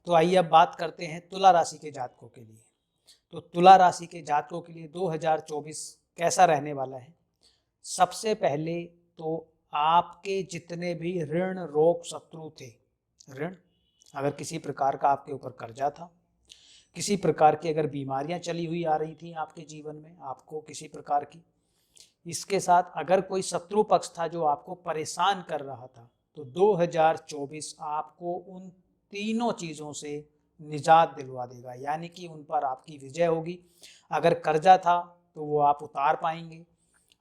तो आइए अब बात करते हैं तुला राशि के जातकों के लिए। तो तुला राशि के जातकों के लिए 2024 कैसा रहने वाला है। सबसे पहले तो आपके जितने भी ऋण रोग शत्रु थे, ऋण अगर किसी प्रकार का आपके ऊपर कर्जा था, किसी प्रकार की अगर बीमारियां चली हुई आ रही थी आपके जीवन में, आपको किसी प्रकार की, इसके साथ अगर कोई शत्रु पक्ष था जो आपको परेशान कर रहा था, तो 2024 आपको उन तीनों चीज़ों से निजात दिलवा देगा, यानी कि उन पर आपकी विजय होगी। अगर कर्जा था तो वो आप उतार पाएंगे,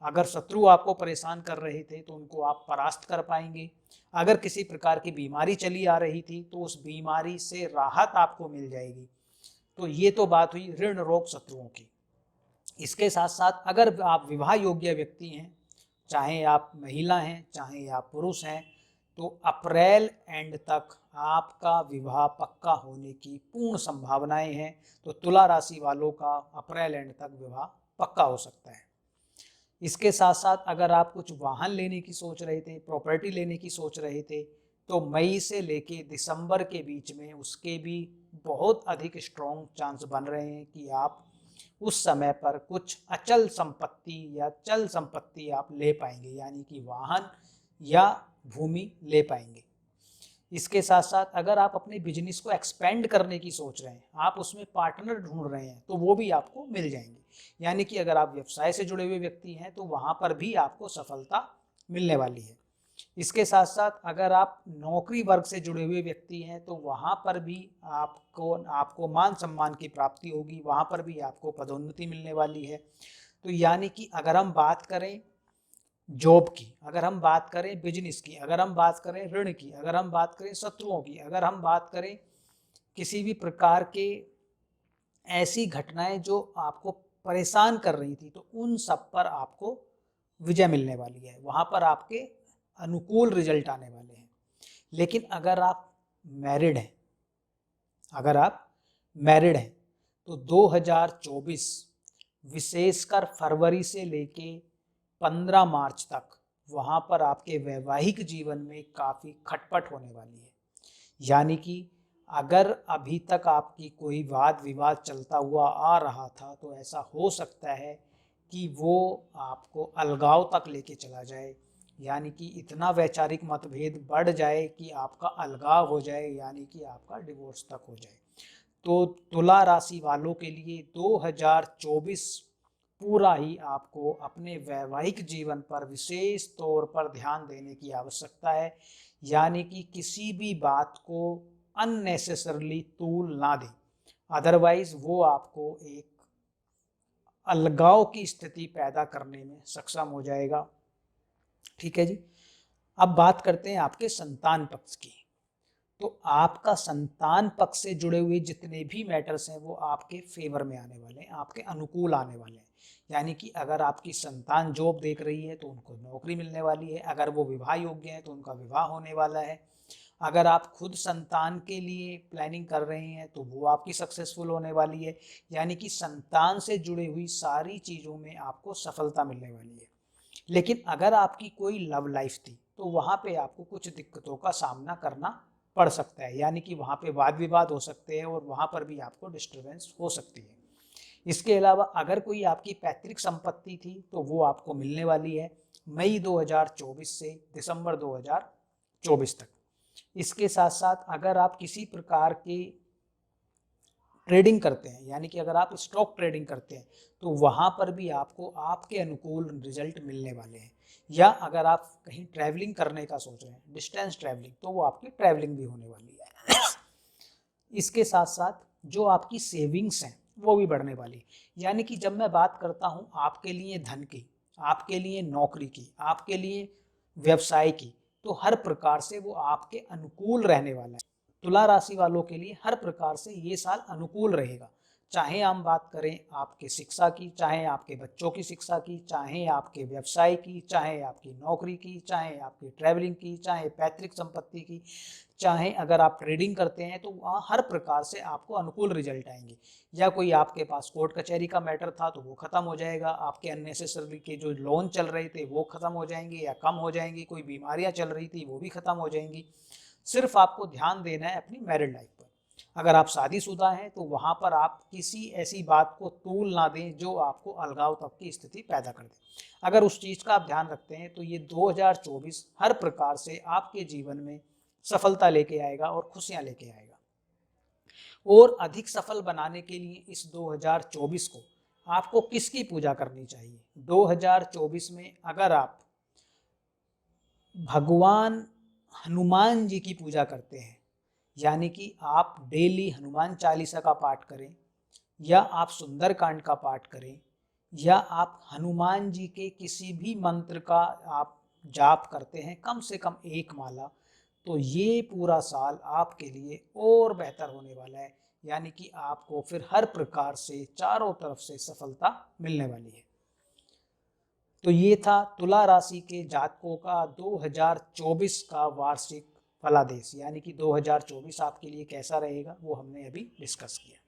अगर शत्रु आपको परेशान कर रहे थे तो उनको आप परास्त कर पाएंगे, अगर किसी प्रकार की बीमारी चली आ रही थी तो उस बीमारी से राहत आपको मिल जाएगी। तो ये तो बात हुई ऋण रोग शत्रुओं की। इसके साथ साथ अगर आप विवाह योग्य व्यक्ति हैं, चाहे आप महिला हैं चाहे आप पुरुष हैं, तो अप्रैल एंड तक आपका विवाह पक्का होने की पूर्ण संभावनाएं हैं। तो तुला राशि वालों का अप्रैल एंड तक विवाह पक्का हो सकता है। इसके साथ साथ अगर आप कुछ वाहन लेने की सोच रहे थे, प्रॉपर्टी लेने की सोच रहे थे, तो मई से लेके दिसंबर के बीच में उसके भी बहुत अधिक स्ट्रॉन्ग चांस बन रहे हैं कि आप उस समय पर कुछ अचल संपत्ति या चल संपत्ति आप ले पाएंगे, यानी कि वाहन या भूमि ले पाएंगे। इसके साथ साथ अगर आप अपने बिजनेस को एक्सपेंड करने की सोच रहे हैं, आप उसमें पार्टनर ढूंढ रहे हैं, तो वो भी आपको मिल जाएंगे। यानी कि अगर आप व्यवसाय से जुड़े हुए व्यक्ति हैं तो वहां पर भी आपको सफलता मिलने वाली है। इसके साथ साथ अगर आप नौकरी वर्ग से जुड़े हुए व्यक्ति हैं तो वहां पर भी आपको मान सम्मान की प्राप्ति होगी, वहां पर भी आपको पदोन्नति मिलने वाली है। तो यानी कि अगर हम बात करें जॉब की, अगर हम बात करें बिजनेस की, अगर हम बात करें ऋण की, अगर हम बात करें शत्रुओं की, अगर हम बात करें किसी भी प्रकार के ऐसी घटनाएं जो आपको परेशान कर रही थी, तो उन सब पर आपको विजय मिलने वाली है, वहां पर आपके अनुकूल रिजल्ट आने वाले हैं। लेकिन अगर आप मैरिड हैं, अगर आप मैरिड हैं तो 2024 विशेषकर फरवरी से लेके 15 मार्च तक वहां पर आपके वैवाहिक जीवन में काफ़ी खटपट होने वाली है। यानी कि अगर अभी तक आपकी कोई वाद विवाद चलता हुआ आ रहा था तो ऐसा हो सकता है कि वो आपको अलगाव तक लेके चला जाए, यानी कि इतना वैचारिक मतभेद बढ़ जाए कि आपका अलगाव हो जाए, यानी कि आपका डिवोर्स तक हो जाए। तो तुला राशि वालों के लिए 2024 पूरा ही आपको अपने वैवाहिक जीवन पर विशेष तौर पर ध्यान देने की आवश्यकता है, यानी कि किसी भी बात को अननेसेसरली तूल ना दें, अदरवाइज वो आपको एक अलगाव की स्थिति पैदा करने में सक्षम हो जाएगा। ठीक है जी। अब बात करते हैं आपके संतान पक्ष की। तो आपका संतान पक्ष से जुड़े हुए जितने भी मैटर्स हैं वो आपके फेवर में आने वाले हैं, आपके अनुकूल आने वाले हैं। यानी कि अगर आपकी संतान जॉब देख रही है तो उनको नौकरी मिलने वाली है, अगर वो विवाह योग्य है तो उनका विवाह होने वाला है, अगर आप खुद संतान के लिए प्लानिंग कर रहे हैं तो वो आपकी सक्सेसफुल होने वाली है। यानी कि संतान से जुड़ी हुई सारी चीज़ों में आपको सफलता मिलने वाली है। लेकिन अगर आपकी कोई लव लाइफ थी तो वहाँ पे आपको कुछ दिक्कतों का सामना करना पड़ सकता है, यानी कि वहाँ पे वाद विवाद हो सकते हैं और वहाँ पर भी आपको डिस्टर्बेंस हो सकती है। इसके अलावा अगर कोई आपकी पैतृक संपत्ति थी तो वो आपको मिलने वाली है मई 2024 से दिसंबर 2024 तक। इसके साथ साथ अगर आप किसी प्रकार की ट्रेडिंग करते हैं, यानी कि अगर आप स्टॉक ट्रेडिंग करते हैं, तो वहाँ पर भी आपको आपके अनुकूल रिजल्ट मिलने वाले हैं। या अगर आप कहीं ट्रैवलिंग करने का सोच रहे हैं, डिस्टेंस ट्रैवलिंग, तो वो आपकी ट्रैवलिंग भी होने वाली है। इसके साथ साथ जो आपकी सेविंग्स हैं वो भी बढ़ने वाली है। यानी कि जब मैं बात करता हूँ आपके लिए धन की, आपके लिए नौकरी की, आपके लिए व्यवसाय की, तो हर प्रकार से वो आपके अनुकूल रहने वाला है। तुला राशि वालों के लिए हर प्रकार से ये साल अनुकूल रहेगा। चाहे हम बात करें आपके शिक्षा की, चाहे आपके बच्चों की शिक्षा की, चाहे आपके व्यवसाय की, चाहे आपकी नौकरी की, चाहे आपकी ट्रैवलिंग की, चाहे पैतृक संपत्ति की, चाहे अगर आप ट्रेडिंग करते हैं, तो वहाँ हर प्रकार से आपको अनुकूल रिजल्ट आएंगे। या कोई आपके पास कोर्ट कचहरी का मैटर था तो वो खत्म हो जाएगा, आपके अननेसेसरी के जो लोन चल रहे थे वो खत्म हो जाएंगे या कम हो जाएंगी, कोई बीमारियां चल रही थी वो भी खत्म हो जाएंगी। सिर्फ आपको ध्यान देना है अपनी मैरिड लाइफ पर। अगर आप शादीशुदा हैं तो वहाँ पर आप किसी ऐसी बात को तूल ना दें जो आपको अलगाव तक की स्थिति पैदा कर दे। अगर उस चीज़ का आप ध्यान रखते हैं तो ये 2024 हर प्रकार से आपके जीवन में सफलता लेके आएगा और खुशियाँ लेके आएगा। और अधिक सफल बनाने के लिए इस 2024 को आपको किसकी पूजा करनी चाहिए? 2024 में अगर आप भगवान हनुमान जी की पूजा करते हैं, यानी कि आप डेली हनुमान चालीसा का पाठ करें, या आप सुंदरकांड का पाठ करें, या आप हनुमान जी के किसी भी मंत्र का आप जाप करते हैं, कम से कम एक माला, तो ये पूरा साल आपके लिए और बेहतर होने वाला है। यानी कि आपको फिर हर प्रकार से चारों तरफ से सफलता मिलने वाली है। तो ये था तुला राशि के जातकों का 2024 का वार्षिक फलादेश, यानी कि 2024 आपके लिए कैसा रहेगा वो हमने अभी डिस्कस किया।